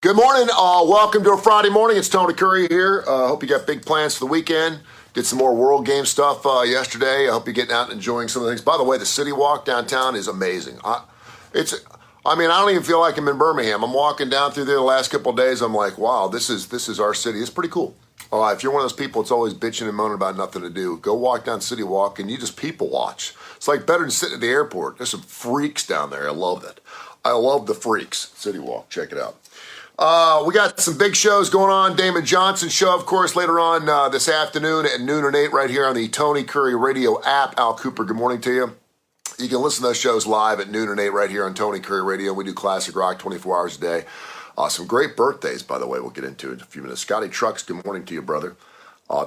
Good morning. Welcome to a Friday morning. It's Tony Kurre here. Hope you got big plans for the weekend. Did some more World Game stuff yesterday. I hope you're getting out and enjoying some of the things. By the way, the City Walk downtown is amazing. I don't even feel like I'm in Birmingham. I'm walking down through there the last couple of days. I'm like, wow, this is our city. It's pretty cool. If you're one of those people that's always bitching and moaning about nothing to do, go walk down City Walk and you just people watch. It's like better than sitting at the airport. There's some freaks down there. I love that. I love the freaks. City Walk. Check it out. We got some big shows going on. Damon Johnson show, of course, later on this afternoon at noon and 8 right here on the Tony Kurre Radio app. Al Cooper, good morning to you. You can listen to those shows live at noon and 8 right here on Tony Kurre Radio. We do classic rock 24 hours a day. Some great birthdays, by the way, we'll get into in a few minutes. Scotty Trucks, good morning to you, brother.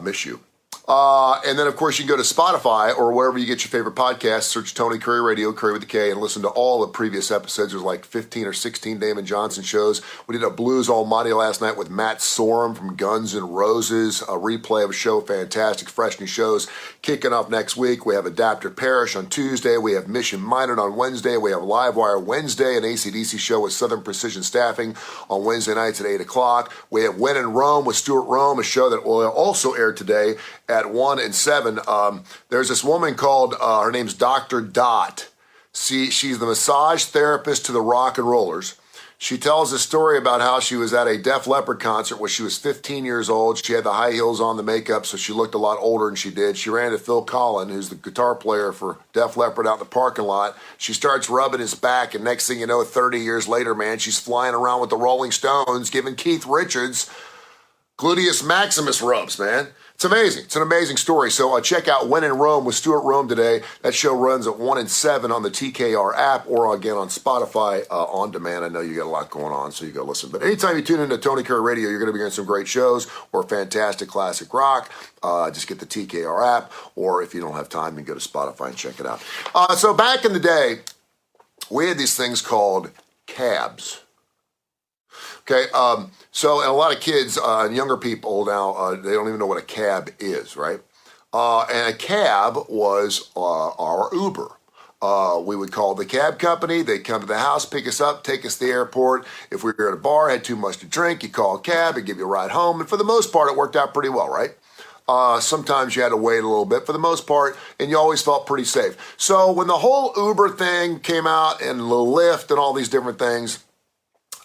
Miss you. And then, of course, you can go to Spotify or wherever you get your favorite podcast, search Tony Kurre Radio, Kurre with the K, and listen to all the previous episodes. There's like 15 or 16 Damon Johnson shows. We did a Blues Almighty last night with Matt Sorum from Guns N' Roses, a replay of a show, fantastic, fresh new shows. Kicking off next week, we have Adapter Parish on Tuesday. We have Mission Minor on Wednesday. We have Livewire Wednesday, an AC/DC show with Southern Precision Staffing on Wednesday nights at 8 o'clock. We have When in Rome with Stuart Rome, a show that will also air today at 1 and 7. There's this woman called, her name's Dr. Dot. She's the massage therapist to the rock and rollers. She tells a story about how she was at a Def Leppard concert when she was 15 years old. She had the high heels on, the makeup, so she looked a lot older than she did. She ran into Phil Collin, who's the guitar player for Def Leppard, out in the parking lot. She starts rubbing his back, and next thing you know, 30 years later, man, she's flying around with the Rolling Stones, giving Keith Richards gluteus maximus rubs, man. It's amazing. It's an amazing story. So check out When in Rome with Stuart Rome today. That show runs at 1 and 7 on the TKR app or again on Spotify on demand. I know you got a lot going on, so you go listen. But anytime you tune into Tony Kurre Radio, you're going to be hearing some great shows or fantastic classic rock. Just get the TKR app, or if you don't have time, you can go to Spotify and check it out. So back in the day, we had these things called cabs. Okay, and a lot of kids and younger people now, they don't even know what a cab is, right? And a cab was our Uber. We would call the cab company. They'd come to the house, pick us up, take us to the airport. If we were at a bar, had too much to drink, you call a cab, it'd give you a ride home. And for the most part, it worked out pretty well, right? Sometimes you had to wait a little bit for the most part, and you always felt pretty safe. So when the whole Uber thing came out and the Lyft and all these different things,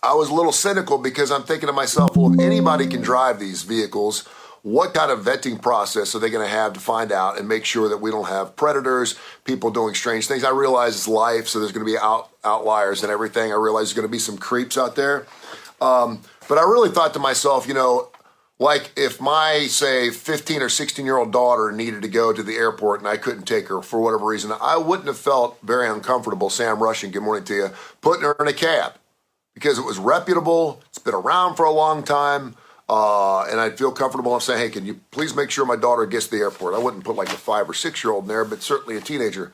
I was a little cynical because I'm thinking to myself, well, if anybody can drive these vehicles, what kind of vetting process are they going to have to find out and make sure that we don't have predators, people doing strange things? I realize it's life, so there's going to be outliers and everything. I realize there's going to be some creeps out there. But I really thought to myself, like if my, say, 15 or 16-year-old daughter needed to go to the airport and I couldn't take her for whatever reason, I wouldn't have felt very uncomfortable, Sam Rushing, good morning to you, putting her in a cab. Because it was reputable, it's been around for a long time, and I'd feel comfortable in saying, hey, can you please make sure my daughter gets to the airport? I wouldn't put like a 5 or 6-year-old in there, but certainly a teenager.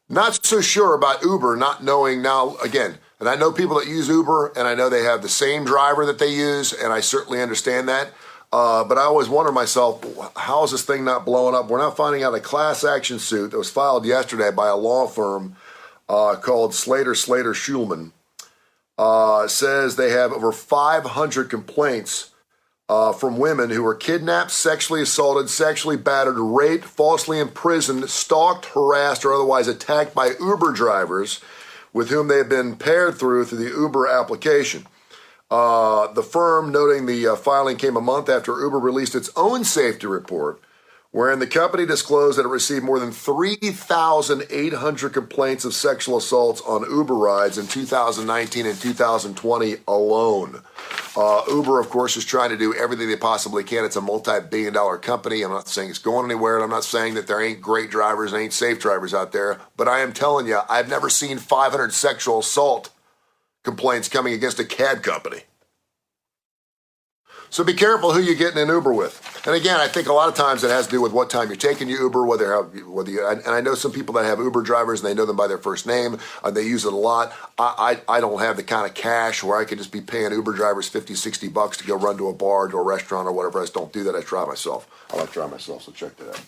Not so sure about Uber, not knowing now, again, and I know people that use Uber, and I know they have the same driver that they use, and I certainly understand that. But I always wonder myself, how is this thing not blowing up? We're not finding out a class action suit that was filed yesterday by a law firm called Slater Schulman. Says they have over 500 complaints from women who were kidnapped, sexually assaulted, sexually battered, raped, falsely imprisoned, stalked, harassed, or otherwise attacked by Uber drivers with whom they have been paired through the Uber application. The firm noting the filing came a month after Uber released its own safety report, wherein the company disclosed that it received more than 3,800 complaints of sexual assaults on Uber rides in 2019 and 2020 alone. Uber, of course, is trying to do everything they possibly can. It's a multi-billion-dollar company. I'm not saying it's going anywhere, and I'm not saying that there ain't great drivers and ain't safe drivers out there, but I am telling you, I've never seen 500 sexual assault complaints coming against a cab company. So be careful who you're getting an Uber with. And again, I think a lot of times it has to do with what time you're taking your Uber, and I know some people that have Uber drivers and they know them by their first name, and they use it a lot. I don't have the kind of cash where I could just be paying Uber drivers $50-$60 to go run to a bar, to a restaurant, or whatever. I just don't do that. I drive myself. I like to drive myself, so check that out.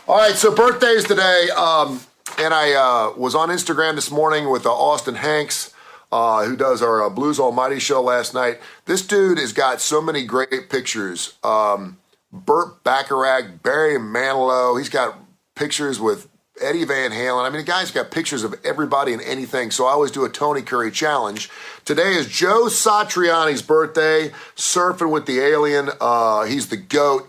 All right, so birthdays today, and I was on Instagram this morning with Austin Hanks. who does our Blues Almighty show last night. This dude has got so many great pictures. Burt Bacharach, Barry Manilow. He's got pictures with Eddie Van Halen. I mean, the guy's got pictures of everybody and anything. So I always do a Tony Curry challenge. Today is Joe Satriani's birthday. Surfing with the Alien. He's the GOAT.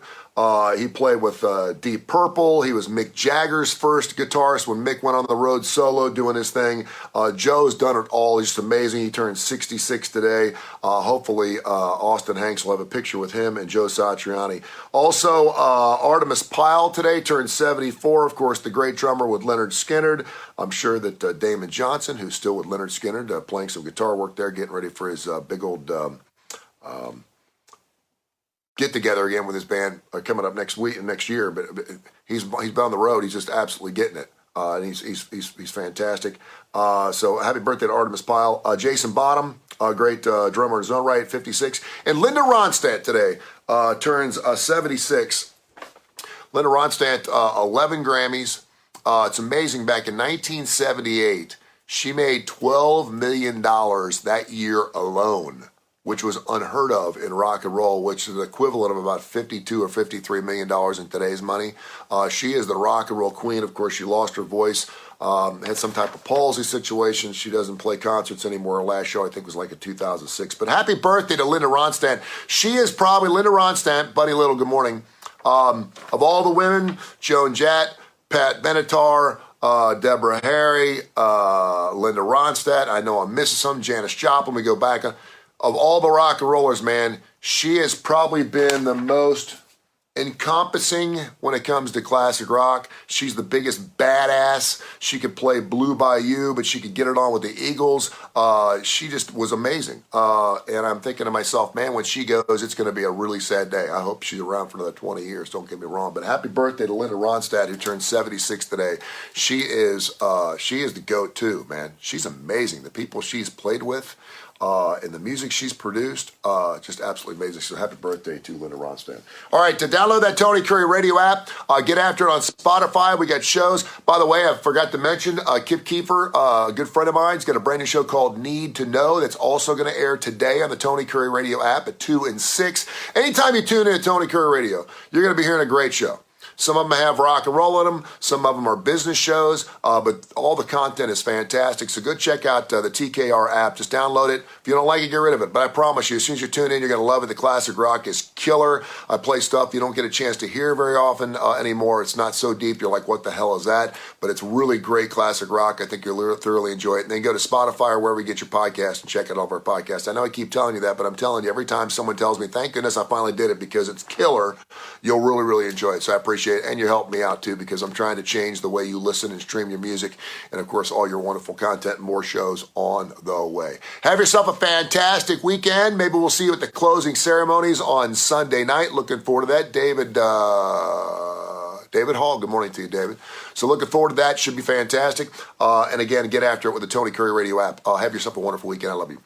He played with Deep Purple. He was Mick Jagger's first guitarist when Mick went on the road solo doing his thing. Joe's done it all. He's just amazing. He turned 66 today. Hopefully, Austin Hanks will have a picture with him and Joe Satriani. Also, Artemis Pyle today turned 74. Of course, the great drummer with Leonard Skinner. I'm sure that Damon Johnson, who's still with Leonard Skinner, playing some guitar work there, getting ready for his big old get together again with his band coming up next week and next year. But he's been on the road. He's just absolutely getting it, and he's fantastic. So happy birthday to Artemis Pyle. Jason Bottom, a great drummer in his own right, 56, and Linda Ronstadt today turns 76. Linda Ronstadt, 11 Grammys. It's amazing. Back in 1978, she made $12 million that year alone, which was unheard of in rock and roll, which is the equivalent of about $52 or $53 million in today's money. She is the rock and roll queen. Of course, she lost her voice, had some type of palsy situation. She doesn't play concerts anymore. Her last show, I think, was like in 2006. But happy birthday to Linda Ronstadt. She is probably, Linda Ronstadt, Buddy Little, good morning. Of all the women, Joan Jett, Pat Benatar, Deborah Harry, Linda Ronstadt. I know I'm missing some. Janis Joplin, we go back on. Of all the rock and rollers, man, she has probably been the most encompassing when it comes to classic rock. She's the biggest badass. She could play Blue Bayou, but she could get it on with the Eagles. She just was amazing. And I'm thinking to myself, man, when she goes, it's going to be a really sad day. I hope she's around for another 20 years. Don't get me wrong. But happy birthday to Linda Ronstadt, who turned 76 today. She is the GOAT too, man. She's amazing. The people she's played with, and the music she's produced, just absolutely amazing. So happy birthday to Linda Ronstadt. All right, to download that Tony Curry radio app, get after it on Spotify. We got shows. By the way, I forgot to mention, Kip Kiefer, a good friend of mine, has got a brand new show called Need to Know that's also going to air today on the Tony Curry radio app at 2 and 6. Anytime you tune in to Tony Curry radio, you're going to be hearing a great show. Some of them have rock and roll in them. Some of them are business shows, but all the content is fantastic. So go check out the TKR app. Just download it. If you don't like it, get rid of it. But I promise you, as soon as you tune in, you're going to love it. The classic rock is killer. I play stuff you don't get a chance to hear very often anymore. It's not so deep. You're like, what the hell is that? But it's really great classic rock. I think you'll thoroughly enjoy it. And then go to Spotify or wherever you get your podcast and check out all of our podcasts. I know I keep telling you that, but I'm telling you, every time someone tells me, thank goodness I finally did it because it's killer, you'll really, really enjoy it. So I appreciate it. And you help me out too, because I'm trying to change the way you listen and stream your music, and of course all your wonderful content and more shows on the way. Have yourself a fantastic weekend. Maybe we'll see you at the closing ceremonies on Sunday night. Looking forward to that. David Hall, good morning to you, David. So looking forward to that. Should be fantastic. And again, get after it with the Tony Curry radio app. Have yourself a wonderful weekend. I love you.